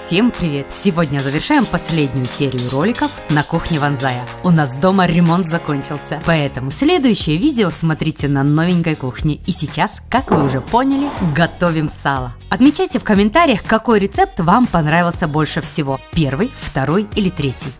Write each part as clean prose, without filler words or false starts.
Всем привет! Сегодня завершаем последнюю серию роликов на кухне Ванзая. У нас дома ремонт закончился, поэтому следующее видео смотрите на новенькой кухне. И сейчас, как вы уже поняли, готовим сало. Отмечайте в комментариях, какой рецепт вам понравился больше всего. Первый, второй или третий.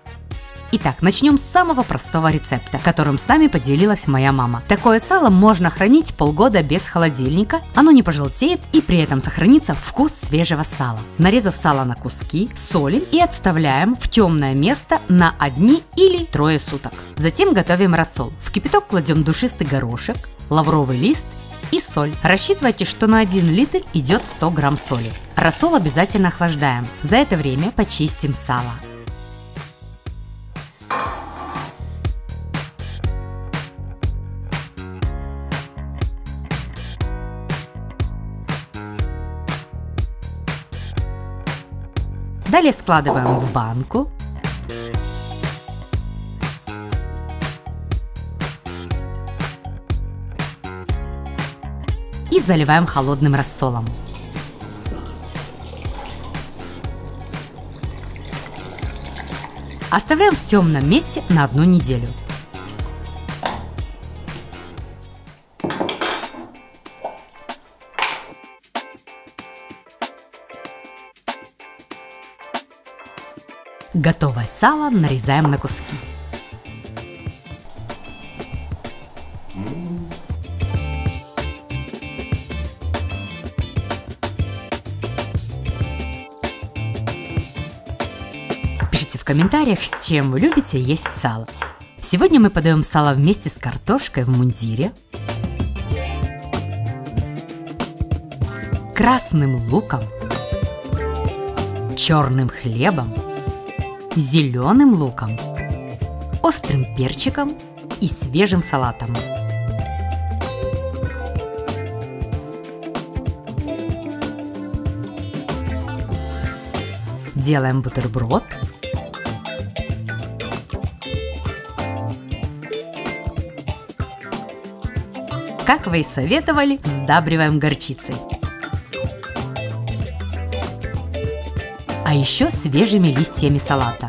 Итак, начнем с самого простого рецепта, которым с нами поделилась моя мама. Такое сало можно хранить полгода без холодильника, оно не пожелтеет и при этом сохранится вкус свежего сала. Нарезав сало на куски, солим и отставляем в темное место на 1 или 3 суток. Затем готовим рассол. В кипяток кладем душистый горошек, лавровый лист и соль. Рассчитывайте, что на 1 литр идет 100 грамм соли. Рассол обязательно охлаждаем. За это время почистим сало. Далее складываем в банку. И заливаем холодным рассолом. Оставляем в темном месте на 1 неделю. Готовое сало нарезаем на куски. Пишите в комментариях, с чем вы любите есть сало. Сегодня мы подаем сало вместе с картошкой в мундире, красным луком, черным хлебом, зеленым луком, острым перчиком и свежим салатом. Делаем бутерброд. Как вы и советовали, сдабриваем горчицей. А еще свежими листьями салата.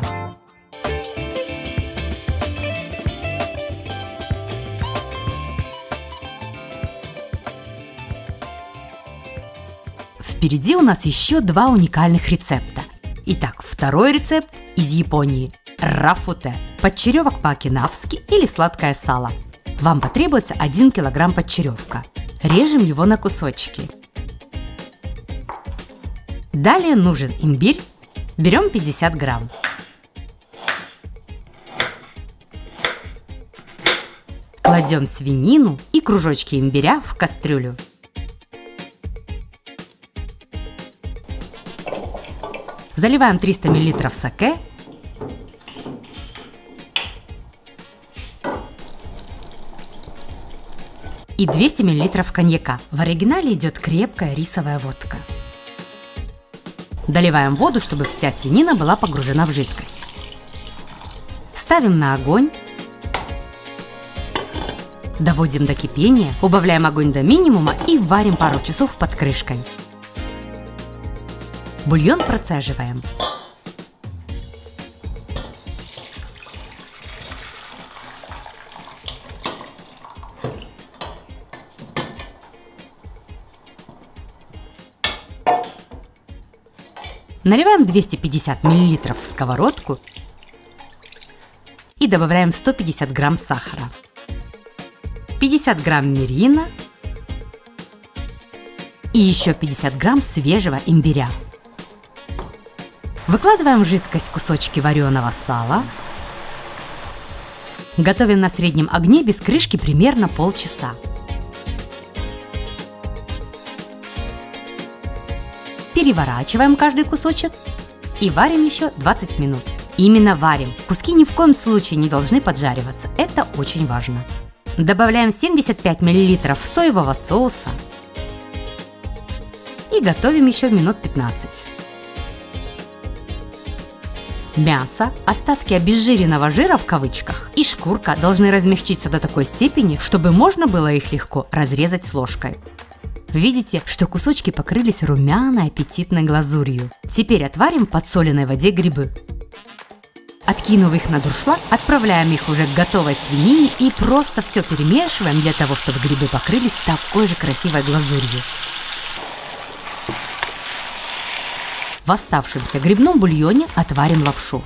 Впереди у нас еще 2 уникальных рецепта. Итак, второй рецепт из Японии – рафуте, подчеревок по-окинавски или сладкое сало. Вам потребуется 1 килограмм подчеревка. Режем его на кусочки. Далее нужен имбирь. Берем 50 грамм. Кладем свинину и кружочки имбиря в кастрюлю. Заливаем 300 мл саке. И 200 мл коньяка. В оригинале идет крепкая рисовая водка. Доливаем воду, чтобы вся свинина была погружена в жидкость. Ставим на огонь. Доводим до кипения, убавляем огонь до минимума и варим пару часов под крышкой. Бульон процеживаем. Наливаем 250 мл в сковородку и добавляем 150 грамм сахара, 50 грамм мирина и еще 50 грамм свежего имбиря. Выкладываем в жидкость кусочки вареного сала. Готовим на среднем огне без крышки примерно полчаса. Переворачиваем каждый кусочек и варим еще 20 минут. Именно варим. Куски ни в коем случае не должны поджариваться. Это очень важно. Добавляем 75 мл соевого соуса и готовим еще минут 15. Мясо, остатки обезжиренного жира в кавычках и шкурка должны размягчиться до такой степени, чтобы можно было их легко разрезать с ложкой. Видите, что кусочки покрылись румяной аппетитной глазурью. Теперь отварим в подсоленной воде грибы. Откинув их на дуршлаг, отправляем их уже к готовой свинине и просто все перемешиваем для того, чтобы грибы покрылись такой же красивой глазурью. В оставшемся грибном бульоне отварим лапшу.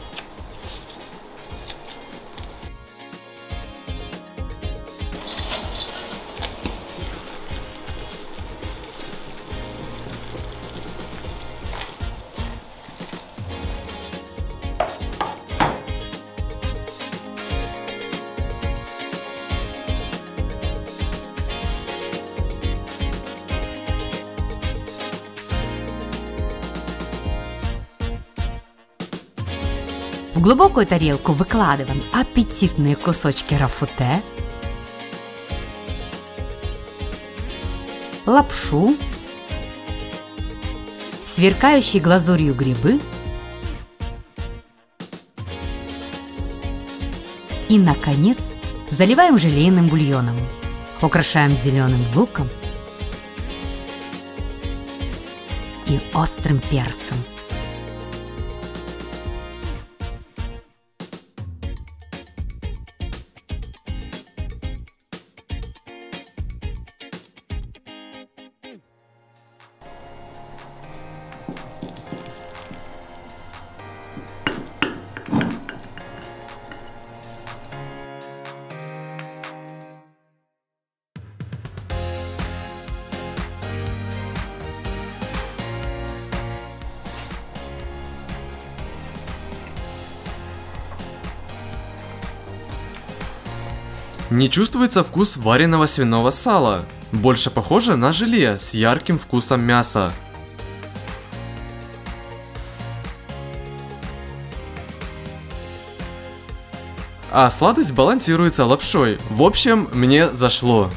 В глубокую тарелку выкладываем аппетитные кусочки рафуте, лапшу, сверкающие глазурью грибы и, наконец, заливаем желейным бульоном. Украшаем зеленым луком и острым перцем. Не чувствуется вкус вареного свиного сала. Больше похоже на желе с ярким вкусом мяса. А сладость балансируется лапшой. В общем, мне зашло.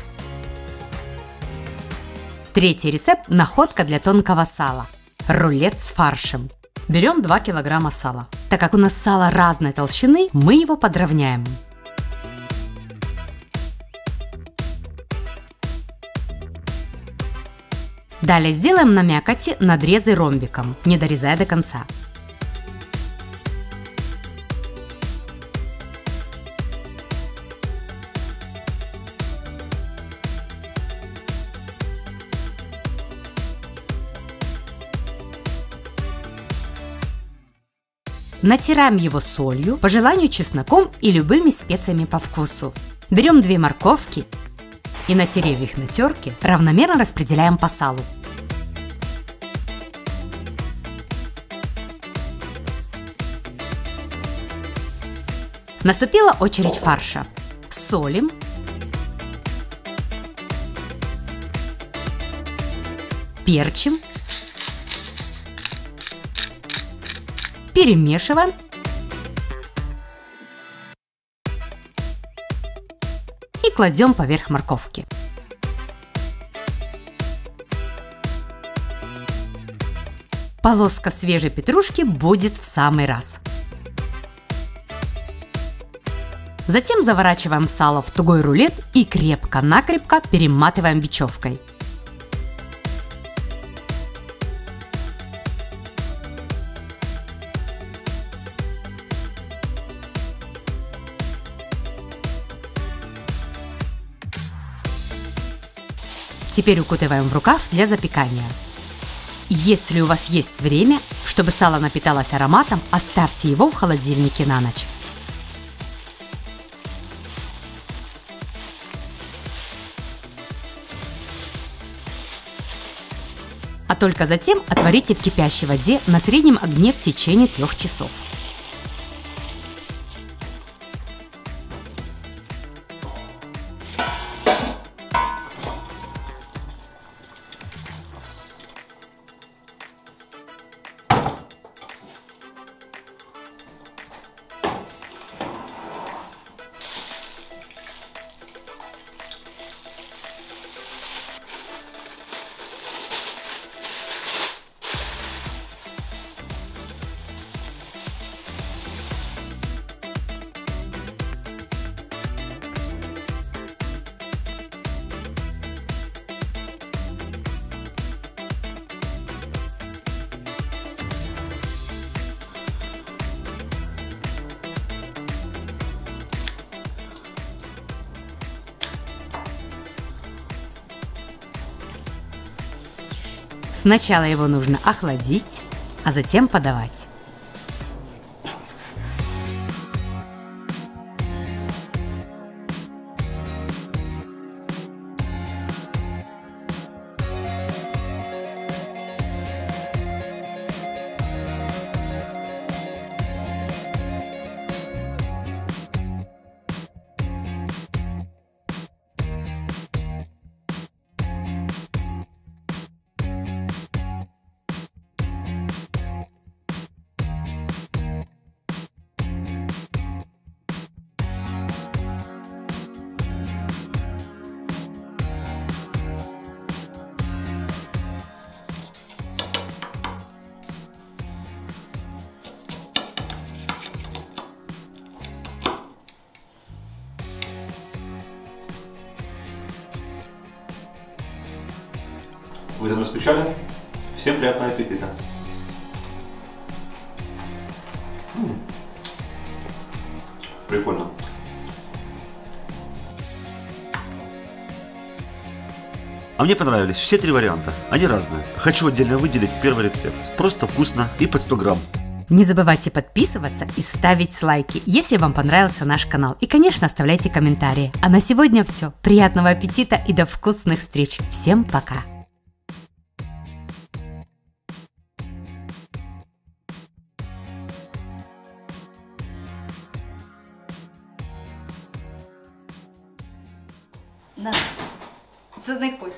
Третий рецепт – находка для тонкого сала. Рулет с фаршем. Берем 2 килограмма сала. Так как у нас сало разной толщины, мы его подровняем. Далее сделаем на мякоти надрезы ромбиком, не дорезая до конца. Натираем его солью, по желанию чесноком и любыми специями по вкусу. Берем 2 морковки и, натерев их на терке, равномерно распределяем по салу. Наступила очередь фарша. Солим, перчим, перемешиваем и кладем поверх морковки. Полоска свежей петрушки будет в самый раз. Затем заворачиваем сало в тугой рулет и крепко-накрепко перематываем бечевкой. Теперь укутываем в рукав для запекания. Если у вас есть время, чтобы сало напиталось ароматом, оставьте его в холодильнике на ночь. А только затем отварите в кипящей воде на среднем огне в течение 3 часов. Сначала его нужно охладить, а затем подавать. Вы за мной скучали? Всем приятного аппетита! Прикольно. А мне понравились все три варианта. Они разные. Хочу отдельно выделить первый рецепт. Просто вкусно и под 100 грамм. Не забывайте подписываться и ставить лайки, если вам понравился наш канал. И, конечно, оставляйте комментарии. А на сегодня все. Приятного аппетита и до вкусных встреч. Всем пока! На, задний путь.